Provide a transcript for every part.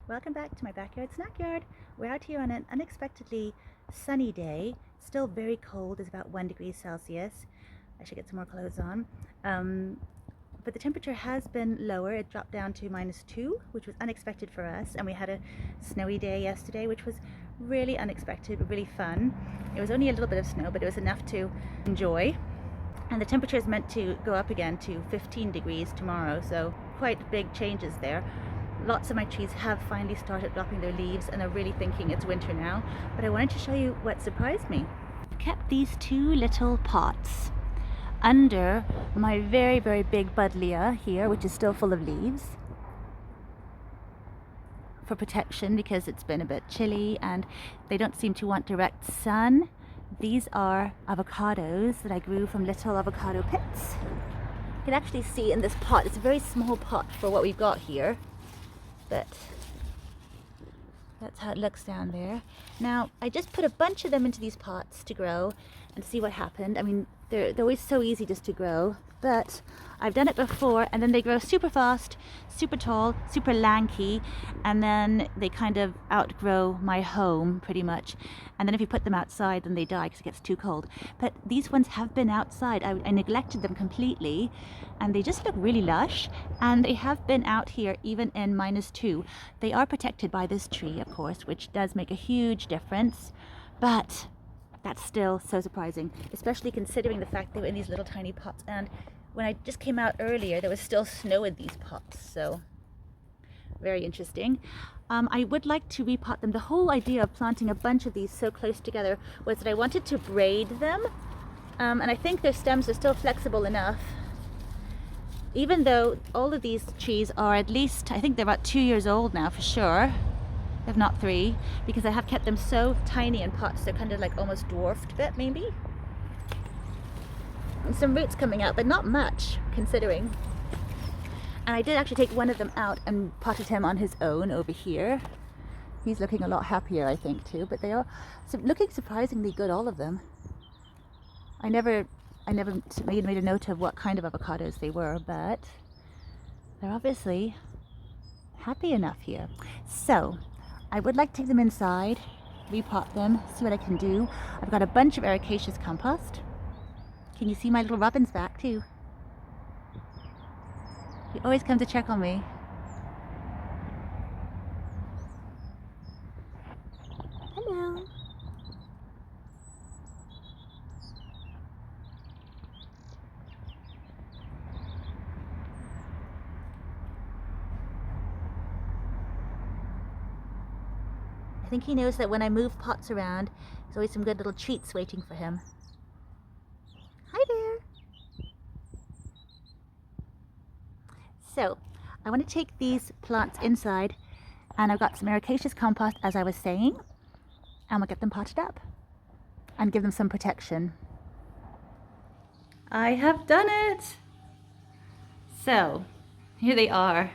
Welcome back to my backyard snack yard. We're out here on an unexpectedly sunny day. Still very cold, it's about 1 degree Celsius. I should get some more clothes on. But the temperature has been lower. It dropped down to -2, which was unexpected for us. And we had a snowy day yesterday, which was really unexpected, but really fun. It was only a little bit of snow, but it was enough to enjoy. And the temperature is meant to go up again to 15 degrees tomorrow, so quite big changes there. Lots of my trees have finally started dropping their leaves and are really thinking it's winter now. But I wanted to show you what surprised me. I kept these 2 little pots under my very, very big buddleia here, which is still full of leaves, for protection because it's been a bit chilly and they don't seem to want direct sun. These are avocados that I grew from little avocado pits. You can actually see in this pot, it's a very small pot for what we've got here, but that's how it looks down there. Now, I just put a bunch of them into these pots to grow and see what happened. I mean, they're always so easy just to grow, but I've done it before and then they grow super fast, super tall, super lanky, and then they kind of outgrow my home pretty much. And then if you put them outside, then they die because it gets too cold. But these ones have been outside. I neglected them completely and they just look really lush, and they have been out here even in -2. They are protected by this tree, of course, which does make a huge difference, but that's still so surprising, especially considering the fact they were in these little tiny pots. And when I just came out earlier, there was still snow in these pots, so very interesting. I would like to repot them. The whole idea of planting a bunch of these so close together was that I wanted to braid them, and I think their stems are still flexible enough. Even though all of these trees are at least, I think they're about 2 years old now for sure, if not 3, because I have kept them so tiny in pots. They're kind of like almost dwarfed a bit, maybe. And some roots coming out, but not much considering. And I did actually take one of them out and potted him on his own over here. He's looking a lot happier, I think, too, but they are looking surprisingly good, all of them. I never made a note of what kind of avocados they were, but they're obviously happy enough here. So I would like to take them inside, repot them, see what I can do. I've got a bunch of ericaceous compost. Can you see my little robins back too? He always comes to check on me. Hello. I think he knows that when I move pots around, there's always some good little treats waiting for him. Hi there. So, I want to take these plants inside, and I've got some ericaceous compost, as I was saying, and we'll get them potted up and give them some protection. I have done it! So, here they are.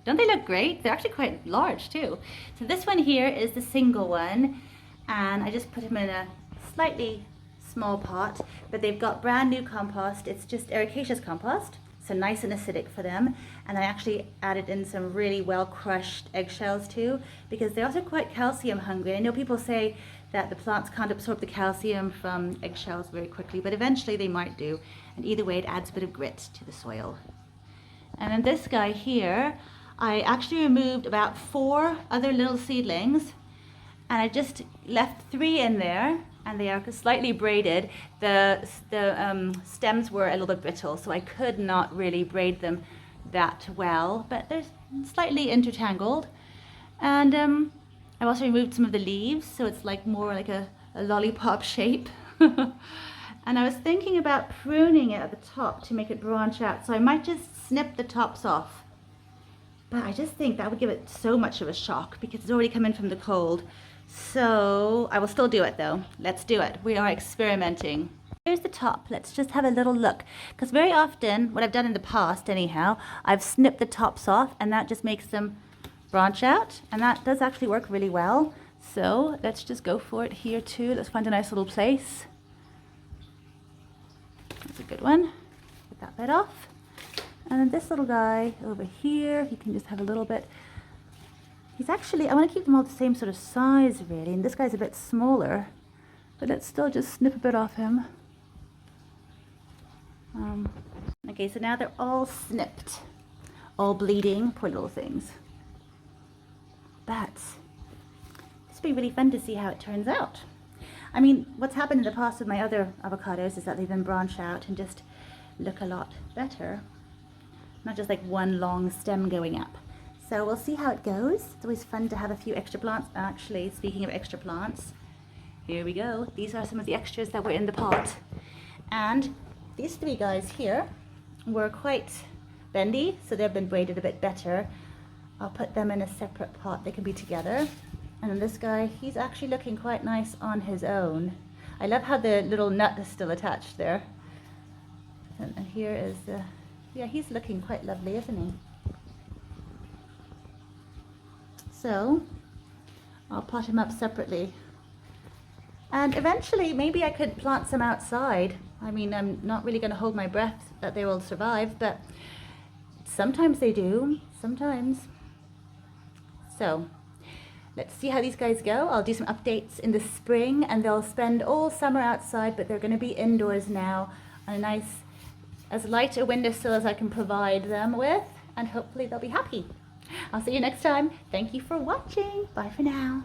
Don't they look great? They're actually quite large too. So this one here is the single one, and I just put them in a slightly small pot, but they've got brand new compost. It's just ericaceous compost, so nice and acidic for them. And I actually added in some really well crushed eggshells too, because they're also quite calcium hungry. I know people say that the plants can't absorb the calcium from eggshells very quickly, but eventually they might do. And either way, it adds a bit of grit to the soil. And then this guy here, I actually removed about 4 other little seedlings, and I just left 3 in there, and they are slightly braided. The stems were a little bit brittle, so I could not really braid them that well, but they're slightly intertangled. And I've also removed some of the leaves, so it's like more like a lollipop shape. And I was thinking about pruning it at the top to make it branch out, so I might just snip the tops off. But I just think that would give it so much of a shock because it's already come in from the cold. So I will still do it though. Let's do it. We are experimenting. Here's the top. Let's just have a little look. Because very often, what I've done in the past anyhow, I've snipped the tops off and that just makes them branch out. And that does actually work really well. So let's just go for it here too. Let's find a nice little place. That's a good one. Get that bit off. And then this little guy over here, you can just have a little bit He's actually, I want to keep them all the same sort of size really, and this guy's a bit smaller, but let's still just snip a bit off him. Okay, so now they're all snipped, all bleeding, poor little things. But this will be really fun to see how it turns out. I mean, what's happened in the past with my other avocados is that they've been branched out and just look a lot better. Not just like one long stem going up. So we'll see how it goes. It's always fun to have a few extra plants. Actually, speaking of extra plants, here we go. These are some of the extras that were in the pot. And these three guys here were quite bendy, so they've been braided a bit better. I'll put them in a separate pot. They can be together. And then this guy, he's actually looking quite nice on his own. I love how the little nut is still attached there. And here is the, yeah, he's looking quite lovely, isn't he? So I'll pot him up separately. And eventually maybe I could plant some outside. I mean, I'm not really going to hold my breath that they will survive, but sometimes they do, sometimes. So let's see how these guys go. I'll do some updates in the spring, and they'll spend all summer outside, but they're going to be indoors now on a nice, as light a windowsill as I can provide them with, and hopefully they'll be happy. I'll see you next time. Thank you for watching. Bye for now.